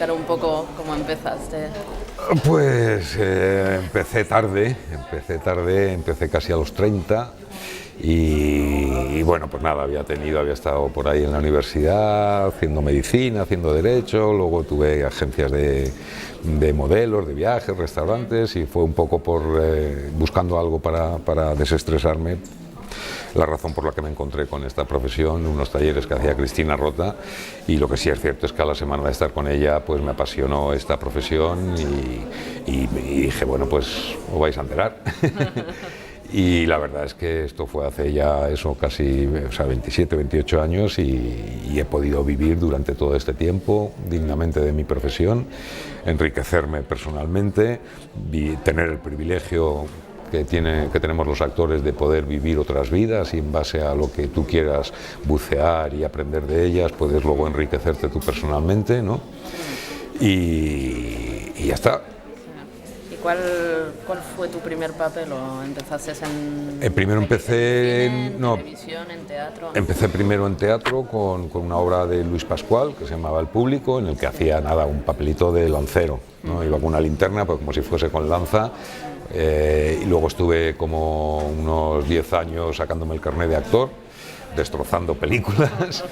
explicar un poco cómo empezaste? Pues empecé tarde, empecé casi a los 30 y bueno, pues nada, había estado por ahí en la universidad haciendo medicina, haciendo derecho, luego tuve agencias de modelos, de viajes, restaurantes y fue un poco por buscando algo para desestresarme. La razón por la que me encontré con esta profesión, unos talleres que hacía Cristina Rota, y lo que sí es cierto es que a la semana de estar con ella pues me apasionó esta profesión y dije, bueno, pues os vais a enterar. Y la verdad es que esto fue hace ya eso casi 27, 28 años y he podido vivir durante todo este tiempo dignamente de mi profesión, enriquecerme personalmente, tener el privilegio que tenemos los actores de poder vivir otras vidas y en base a lo que tú quieras bucear y aprender de ellas puedes luego enriquecerte tú personalmente, ¿no? Y ya está. ¿Y cuál fue tu primer papel? ¿O empezaste en Primero empecé en televisión, en teatro? Empecé primero en teatro con una obra de Luis Pascual que se llamaba El Público, en el que hacía nada, un papelito de lancero, ¿no? Iba con una linterna, pues como si fuese con lanza. Y luego estuve como unos 10 años sacándome el carnet de actor, destrozando películas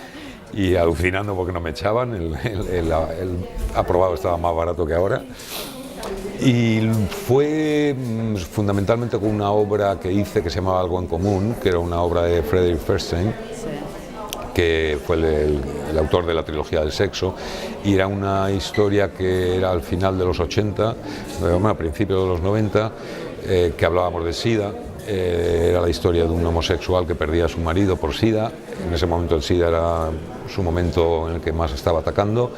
y alucinando porque no me echaban, el aprobado estaba más barato que ahora. Y fue fundamentalmente con una obra que hice que se llamaba Algo en Común, que era una obra de Frederick Feuerstein, que fue el autor de la trilogía del sexo, y era una historia que era al final de los 80, a principios de los 90, que hablábamos de SIDA. Era la historia de un homosexual que perdía a su marido por SIDA. En ese momento el SIDA era su momento en el que más estaba atacando.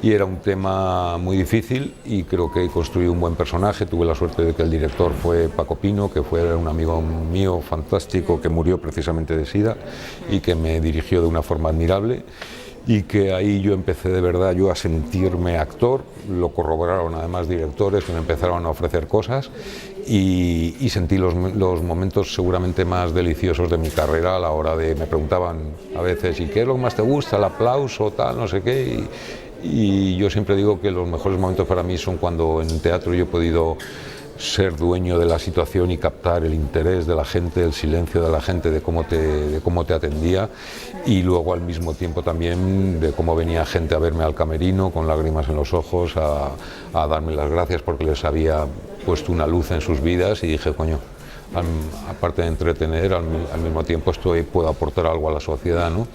Y era un tema muy difícil y creo que construí un buen personaje. Tuve la suerte de que el director fue Paco Pino, que fue un amigo mío fantástico que murió precisamente de SIDA y que me dirigió de una forma admirable, y que ahí yo empecé de verdad a sentirme actor. Lo corroboraron además directores que me empezaron a ofrecer cosas y sentí los momentos seguramente más deliciosos de mi carrera a la hora de, me preguntaban a veces, ¿y qué es lo que más te gusta? ¿El aplauso, tal, no sé qué? Y yo siempre digo que los mejores momentos para mí son cuando en teatro yo he podido ser dueño de la situación y captar el interés de la gente, el silencio de la gente, de cómo te atendía, y luego al mismo tiempo también de cómo venía gente a verme al camerino con lágrimas en los ojos a darme las gracias porque les había puesto una luz en sus vidas, y dije, coño, aparte de entretener, al mismo tiempo puedo aportar algo a la sociedad, ¿no?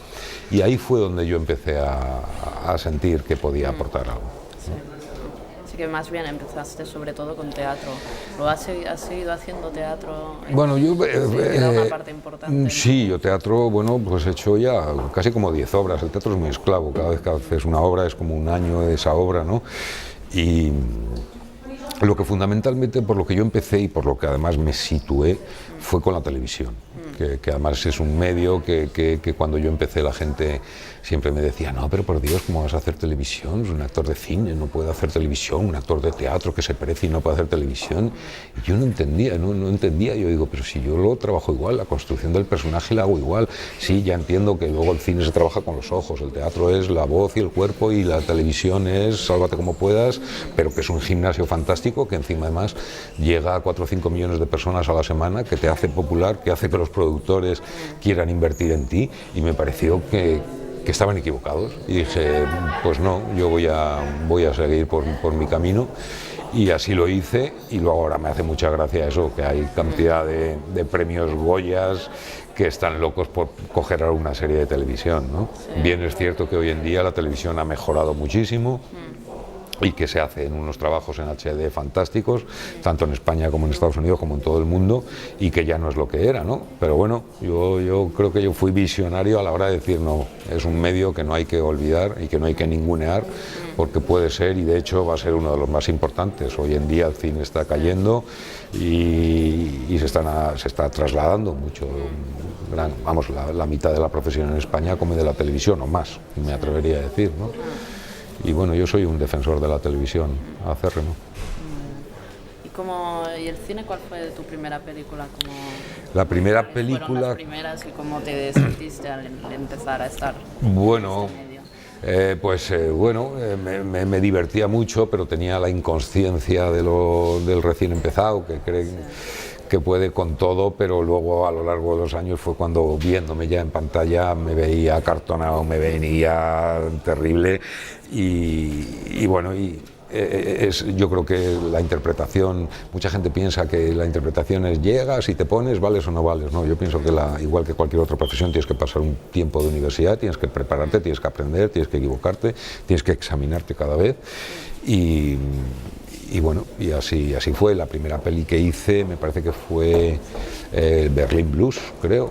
Y ahí fue donde yo empecé a sentir que podía aportar algo, ¿no? Así que más bien empezaste sobre todo con teatro. ¿Lo has seguido haciendo teatro? Bueno, yo... Era una parte importante. Sí, yo teatro, bueno, pues he hecho ya casi como 10 obras. El teatro es muy esclavo, cada vez que haces una obra es como un año de esa obra, ¿no? Y lo que fundamentalmente, por lo que yo empecé y por lo que además me situé, fue con la televisión, que además es un medio que cuando yo empecé la gente siempre me decía, no, pero por Dios, ¿cómo vas a hacer televisión? Un actor de cine no puede hacer televisión, un actor de teatro que se precie y no puede hacer televisión. Y yo no entendía, yo digo, pero si yo lo trabajo igual, la construcción del personaje la hago igual. Sí, ya entiendo que luego el cine se trabaja con los ojos, el teatro es la voz y el cuerpo y la televisión es sálvate como puedas, pero que es un gimnasio fantástico que encima además llega a 4 o 5 millones de personas a la semana, que te hace popular, que hace que los productores quieran invertir en ti, y me pareció que estaban equivocados y dije, pues no, yo voy a seguir por mi camino, y así lo hice. Y luego ahora me hace mucha gracia eso, que hay cantidad de premios Goyas que están locos por coger alguna serie de televisión, ¿no? Sí. Bien es cierto que hoy en día la televisión ha mejorado muchísimo y que se hacen unos trabajos en HD fantásticos, tanto en España como en Estados Unidos, como en todo el mundo, y que ya no es lo que era, ¿no? Pero bueno, yo creo que yo fui visionario a la hora de decir, no, es un medio que no hay que olvidar y que no hay que ningunear, porque puede ser, y de hecho va a ser uno de los más importantes. Hoy en día el cine está cayendo y se está trasladando mucho, vamos, la mitad de la profesión en España come de la televisión, o más, me atrevería a decir, ¿no? Y bueno, yo soy un defensor de la televisión acérrimo. ¿Y el cine cuál fue tu primera película? La primera película... ¿Fueron las primeras y cómo te sentiste al empezar a estar bueno, en este medio? Me divertía mucho, pero tenía la inconsciencia del recién empezado, que cree que puede con todo, pero luego a lo largo de los años fue cuando, viéndome ya en pantalla, me veía acartonado, me veía terrible yo creo que la interpretación, mucha gente piensa que la interpretación es llegas y te pones, vales o no vales. No, yo pienso que igual que cualquier otra profesión tienes que pasar un tiempo de universidad, tienes que prepararte, tienes que aprender, tienes que equivocarte, tienes que examinarte cada vez y así fue. La primera peli que hice me parece que fue Berlín Blues, creo,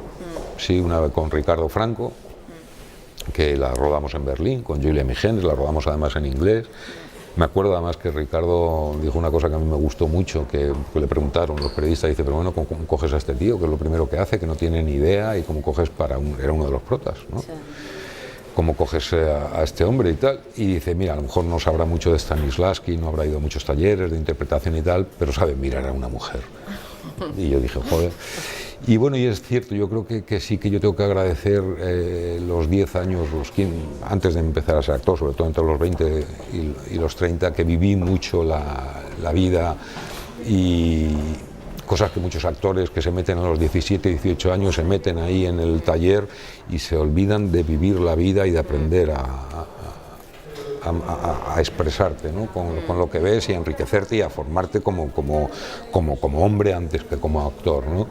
sí, una con Ricardo Franco, que la rodamos en Berlín, con Julia Mijares, la rodamos además en inglés. Me acuerdo además que Ricardo dijo una cosa que a mí me gustó mucho, que le preguntaron los periodistas, dice, pero bueno, ¿cómo coges a este tío, que es lo primero que hace, que no tiene ni idea, y cómo coges era uno de los protas, ¿no? Sí. ¿Cómo coges a este hombre y tal? Y dice, mira, a lo mejor no sabrá mucho de Stanislavski, no habrá ido a muchos talleres de interpretación y tal, pero sabe mirar a una mujer. Y yo dije, joder. Y bueno, y es cierto, yo creo que sí, que yo tengo que agradecer los 10 años, antes de empezar a ser actor, sobre todo entre los 20 y los 30, que viví mucho la vida y cosas que muchos actores que se meten a los 17, 18 años se meten ahí en el taller y se olvidan de vivir la vida y de aprender a expresarte, ¿no? con lo que ves y a enriquecerte y a formarte como hombre antes que como actor, ¿no?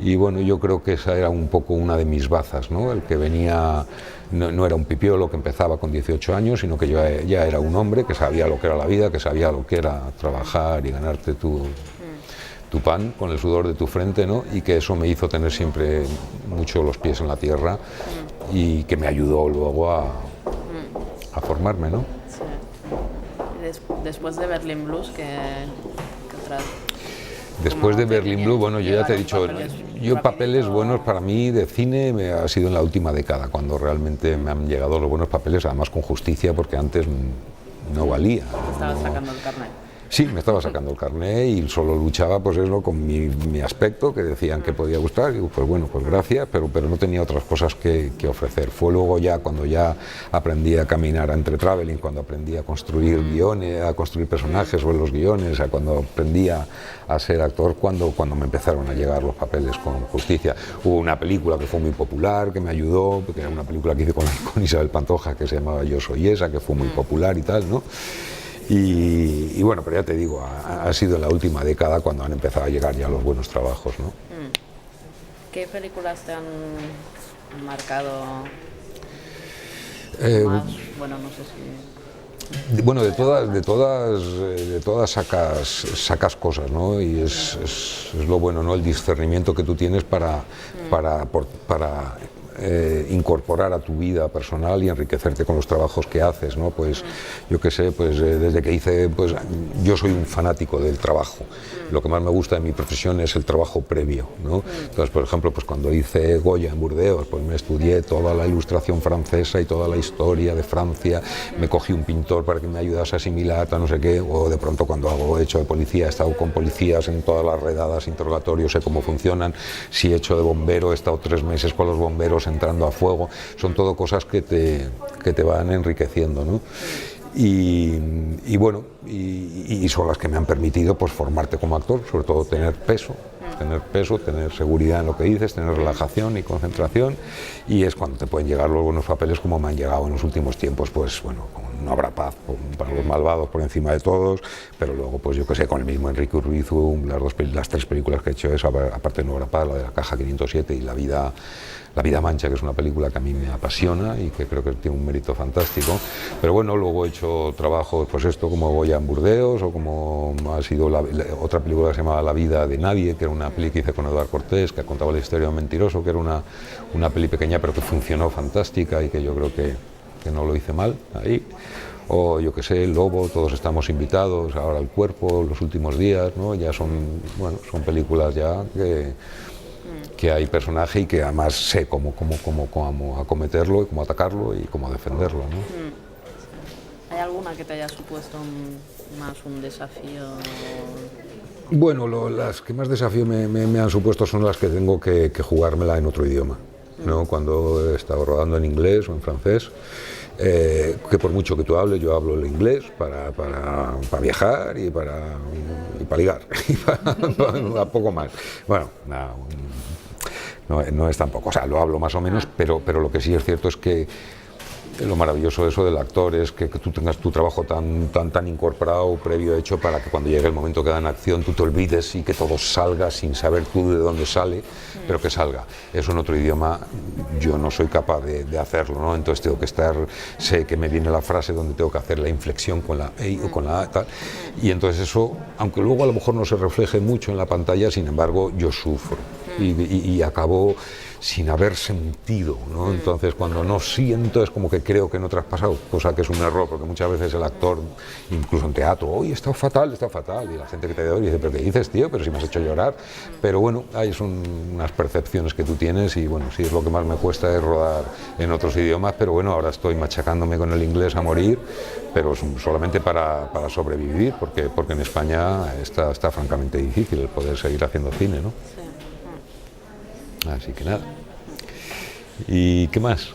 Y bueno, yo creo que esa era un poco una de mis bazas, ¿no? El que venía no era un pipiolo que empezaba con 18 años, sino que yo ya era un hombre que sabía lo que era la vida, que sabía lo que era trabajar y ganarte tu pan con el sudor de tu frente, ¿no? Y que eso me hizo tener siempre mucho los pies en la tierra y que me ayudó luego a formarme, ¿no? Sí. Después de Berlín Blues, ¿qué otras? Después de Berlín Blues, bueno, yo ya te he dicho, papeles buenos para mí de cine ha sido en la última década, cuando realmente me han llegado los buenos papeles, además con justicia, porque antes no valía. Te estabas sacando el carnet. Sí, me estaba sacando el carnet y solo luchaba pues eso con mi aspecto, que decían que podía gustar, y digo, pues bueno, pues gracias, pero no tenía otras cosas que ofrecer. Fue luego ya cuando ya aprendí a caminar entre traveling, cuando aprendí a construir guiones, a construir personajes sobre los guiones, cuando aprendí a ser actor, cuando me empezaron a llegar los papeles con justicia. Hubo una película que fue muy popular, que me ayudó, porque era una película que hice con Isabel Pantoja, que se llamaba Yo soy esa, que fue muy popular y tal, ¿no? Y bueno, pero ya te digo, ha sido en la última década cuando han empezado a llegar ya los buenos trabajos, ¿no? ¿Qué películas te han marcado más? Bueno, no sé si... Bueno, de todas sacas cosas, ¿no? Y es lo bueno, ¿no? El discernimiento que tú tienes para incorporar a tu vida personal y enriquecerte con los trabajos que haces, ¿no? Pues yo qué sé, pues desde que hice, pues yo soy un fanático del trabajo. Lo que más me gusta de mi profesión es el trabajo previo, ¿no? Entonces, por ejemplo, pues cuando hice Goya en Burdeos, pues me estudié toda la ilustración francesa y toda la historia de Francia, me cogí un pintor para que me ayudase a asimilar, no sé qué, o de pronto cuando hago hecho de policía, he estado con policías en todas las redadas, interrogatorios, sé cómo funcionan. Si he hecho de bombero, he estado 3 meses con los bomberos entrando a fuego. Son todo cosas que te van enriqueciendo, ¿no? Y bueno, y son las que me han permitido pues formarte como actor, sobre todo tener peso, tener seguridad en lo que dices, tener relajación y concentración, y es cuando te pueden llegar los buenos papeles, como me han llegado en los últimos tiempos, pues bueno, No habrá paz para los malvados por encima de todos, pero luego pues yo que sé, con el mismo Enrique Urbizu, las 3 películas que he hecho, aparte de No habrá paz, la de la Caja 507 y La vida mancha, que es una película que a mí me apasiona y que creo que tiene un mérito fantástico. Pero bueno, luego he hecho trabajos, pues esto, como Goya en Burdeos, o como ha sido otra película que se llamaba La vida de nadie, que era una peli que hice con Eduard Cortés, que contaba la historia de un mentiroso, que era una peli pequeña pero que funcionó fantástica y que yo creo que no lo hice mal ahí. O yo que sé, El Lobo, Todos estamos invitados, ahora El cuerpo, Los últimos días, ¿no? Ya son películas ya que hay personaje y que además sé cómo acometerlo y cómo atacarlo y cómo defenderlo, ¿no? ¿Hay alguna que te haya supuesto más un desafío? Bueno, las que más desafío me han supuesto son las que tengo que jugármela en otro idioma, ¿no? Cuando he estado rodando en inglés o en francés, que por mucho que tú hables, yo hablo el inglés para viajar y para ligar, y para poco más. Bueno, no es tampoco, o sea, lo hablo más o menos, pero lo que sí es cierto es que lo maravilloso de eso del actor es que tú tengas tu trabajo tan incorporado, previo hecho, para que cuando llegue el momento que da en acción tú te olvides y que todo salga sin saber tú de dónde sale, pero que salga. Eso en otro idioma yo no soy capaz de hacerlo, ¿no? Entonces tengo que sé que me viene la frase donde tengo que hacer la inflexión con la E o con la A, tal, y entonces eso, aunque luego a lo mejor no se refleje mucho en la pantalla, sin embargo yo sufro y acabo sin haber sentido, ¿no? Entonces cuando no siento es como que creo que no traspasado, cosa que es un error, porque muchas veces el actor, incluso en teatro, oye, está fatal, y la gente que te oye dice, pero ¿qué dices, tío? Pero si me has hecho llorar. Pero bueno, ahí son unas percepciones que tú tienes y bueno, sí, es lo que más me cuesta es rodar en otros idiomas, pero bueno, ahora estoy machacándome con el inglés a morir, pero solamente para sobrevivir, porque en España está francamente difícil el poder seguir haciendo cine, ¿no? Así que nada. ¿Y qué más?